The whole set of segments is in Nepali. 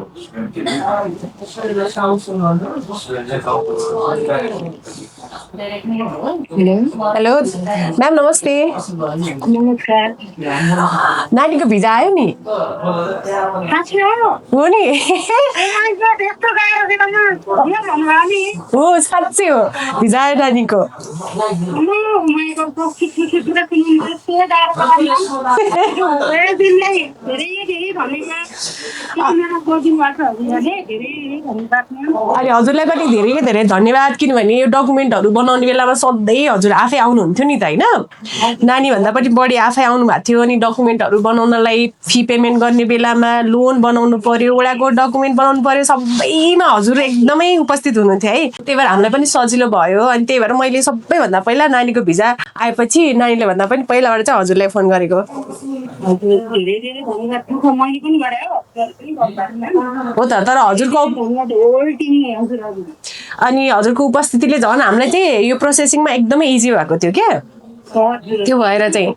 हेलो मैम नमस्ते। नमस्कार। नानीको भिजा आयो नि? हो नि। हो साँच्चै हो, भिजा आयो नानीको। अनि हजुरलाई पनि धेरै धेरै धन्यवाद, किनभने यो डकुमेन्टहरू बनाउने बेलामा सधैँ हजुर आफै आउनुहुन्थ्यो नि त होइन? नानीभन्दा पनि बढी आफै आउनु भएको थियो। अनि डकुमेन्टहरू बनाउनलाई फी पेमेन्ट गर्ने बेलामा, लोन बनाउनु पर्यो, वडाको डकुमेन्ट बनाउनु पर्यो, सबैमा हजुर एकदमै उपस्थित हुनुहुन्थ्यो है। त्यही भएर हामीलाई पनि सजिलो भयो। अनि त्यही भएर मैले सबैभन्दा पहिला नानीको भिजा आएपछि नानीले भन्दा पनि पहिलाबाट चाहिँ हजुरलाई फोन गरेको हो त। तर हजुरको अनि हजुरको उपस्थितिले झन् हामीलाई चाहिँ यो प्रोसेसिङमा एकदमै इजी भएको थियो क्या। त्यो भएर चाहिँ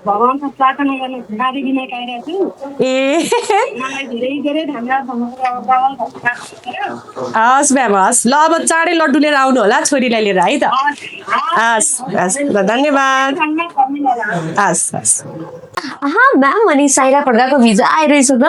भगवानको प्रार्थना गर्न गाडीमा गइरहेको छु। मलाई धेरै धेरै धन्यवाद भन्नुहुन्छ। हस् म्याम हस्, ल अब चाँडै लड्डु लिएर आउनु होला छोरीलाई लिएर है त। हस् हस् ल धन्यवाद। हस् हस्। म्याम अनि साइरा खड्काको भिजा आइरहेछ त।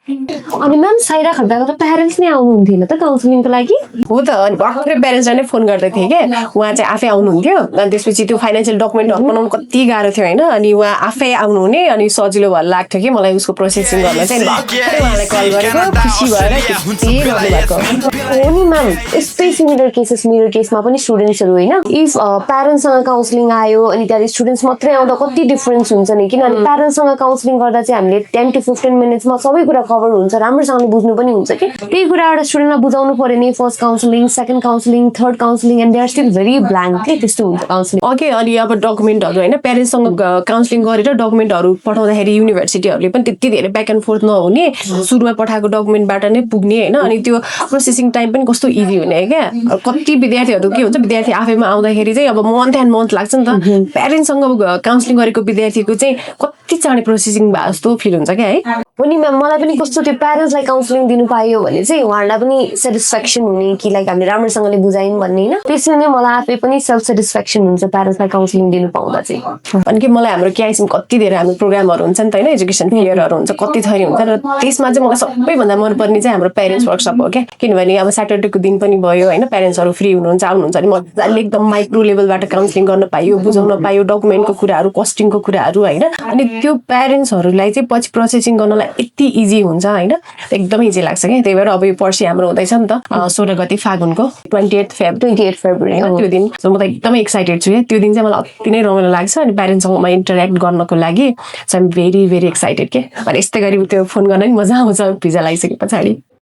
अनि म्याम साइरा खड्काको त प्यारेन्ट्स नै आउनुहुन्थेन त काउन्सिलिङको लागि? हो त। अनि भर्खरै प्यारेन्ट्सलाई नै फोन गर्दै थिएँ क्या। उहाँ चाहिँ आफै आउनुहुन्थ्यो। अनि त्यसपछि त्यो फाइनेन्सियल डकुमेन्टहरू बनाउनु कति गाह्रो थियो होइन। अनि उहाँ आफै आउनुहुने अनि सजिलो भएर लाग्थ्यो कि मलाई उसको प्रोसेसिङ गर्न चाहिँ। भर्खरै उहाँलाई कल गरेको, खुसी भएर त्यति गर्नुभएको हो नि म्याम। यस्तै सिमिलर केसेस मेरो केसमा पनि स्टुडेन्ट्सहरू होइन, इफ प्यारेन्ट्ससँग काउन्सिलिङ आयो अनि त्यहाँदेखि स्टुडेन्ट्स मात्रै आउँदा कति डिफरेन्स हुन्छ नि। किनभने प्यारेन्ट्ससँग काउन्सिलिङ गर्दा चाहिँ हामीले 10 to 15 मिनट्समा सबै कुरा कभर हुन्छ, राम्रोसँगले बुझ्नु पनि हुन्छ कि। त्यही कुरा एउटा स्टुडेन्टलाई बुझाउनु पर्यो नि। First counselling, second counselling, third counselling and they are still very blank के, त्यस्तो हुन्छ काउन्सिलिङ। ओके। अनि अब डकुमेन्टहरू होइन प्यारेन्ट्ससँग काउन्सिलिङ गरेर डकुमेन्टहरू पठाउँदाखेरि युनिभर्सिटीहरूले पनि त्यति धेरै ब्याक एन्ड फोर्थ नहुने, सुरुमा पठाएको डकुमेन्टबाट नै पुग्ने होइन। अनि त्यो प्रोसेसिङ टाइम पनि कस्तो इजी हुने क्या। कति विद्यार्थीहरू के हुन्छ, विद्यार्थी आफैमा आउँदाखेरि चाहिँ अब मन्थ एन्ड मन्थ लाग्छ नि त। प्यारेन्ट्ससँग काउन्सिलिङ गरेको विद्यार्थीको चाहिँ कति चाँडै प्रोसेसिङ भए जस्तो फिल हुन्छ क्या है। हो नि म्याम। मलाई पनि कस्तो त्यो प्यारेन्ट्सलाई काउन्सिलिङ दिनु पायो भने चाहिँ उहाँहरूलाई पनि सेटिस्फ्याक्सन हुने कि लाइक हामीले राम्रोसँगले बुझायौँ भन्ने होइन। त्यसरी नै मलाई आफै पनि सेल्फ सेटिस्फ्याक्सन हुन्छ प्यारेन्ट्सलाई काउन्सिलिङ दिनु पाउँदा चाहिँ। अनि कि मलाई हाम्रो KIEC कति धेरै हाम्रो प्रोग्रामहरू हुन्छ नि त होइन, एजुकेसन फेयरहरू हुन्छ, कति थरी हुन्छ। र त्यसमा चाहिँ मलाई सबैभन्दा मनपर्ने चाहिँ हाम्रो प्यारेन्ट्स वर्कसप हो क्या। किनभने अब स्याटरडेको दिन पनि भयो होइन, प्यारेन्ट्सहरू फ्री हुनुहुन्छ, आउनुहुन्छ। अनि मजाले एकदम माइक्रो लेभलबाट काउन्सिलिङ गर्न पायो, बुझाउन पायो, डकुमेन्टको कुराहरू, कस्टिङको कुराहरू होइन। अनि त्यो प्यारेन्ट्सहरूलाई चाहिँ पछि प्रोसेसिङ गर्नलाई यति इजी हुन्छ होइन, एकदमै इजी लाग्छ क्या। त्यही भएर अब यो पर्सि हाम्रो हुँदैछ नि त 16 गते फागुनको 28 फेब्रुअरी होइन, त्यो दिन। सो म त एकदमै एक्साइटेड छु। त्यो दिन चाहिँ मलाई अति नै रमाइलो लाग्छ। अनि प्यारेन्ट्ससँग म इन्टरेक्ट गर्नको लागि so I'm very very excited के। अनि यस्तै गरी त्यो फोन गर्न नि मजा आउँछ भिजा लगाइसके पछाडि।